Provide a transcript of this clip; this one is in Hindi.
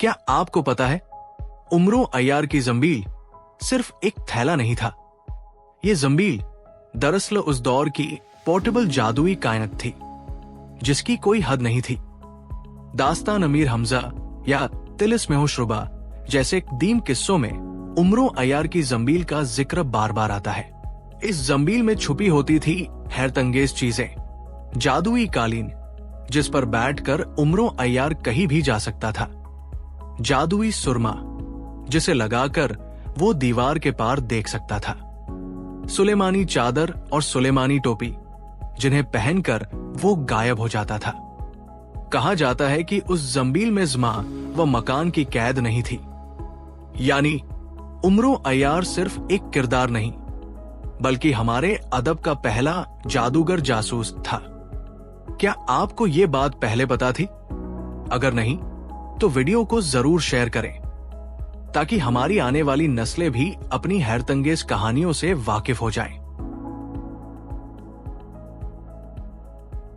क्या आपको पता है, उमरों अय्यार की जंबील सिर्फ एक थैला नहीं था। ये जंबील दरअसल उस दौर की पोर्टेबल जादुई कायनात थी जिसकी कोई हद नहीं थी। दास्तान अमीर हमजा या तिलिस्म शुबा जैसे कदीम किस्सों में उमरों अय्यार की जंबील का जिक्र बार बार आता है। इस जंबील में छुपी होती थी हैरतंगेज चीजें, जादुई कालीन जिस पर बैठकर उमरों अय्यार कहीं भी जा सकता था, जादुई सुरमा जिसे लगाकर वो दीवार के पार देख सकता था, सुलेमानी चादर और सुलेमानी टोपी जिन्हें पहनकर वो गायब हो जाता था। कहा जाता है कि उस जंबील में ज़मा व मकान की कैद नहीं थी, यानी उमरों अय्यार सिर्फ एक किरदार नहीं बल्कि हमारे अदब का पहला जादूगर जासूस था। क्या आपको ये बात पहले पता थी? अगर नहीं तो वीडियो को जरूर शेयर करें ताकि हमारी आने वाली नस्लें भी अपनी हैरतंगेज कहानियों से वाकिफ हो जाएं।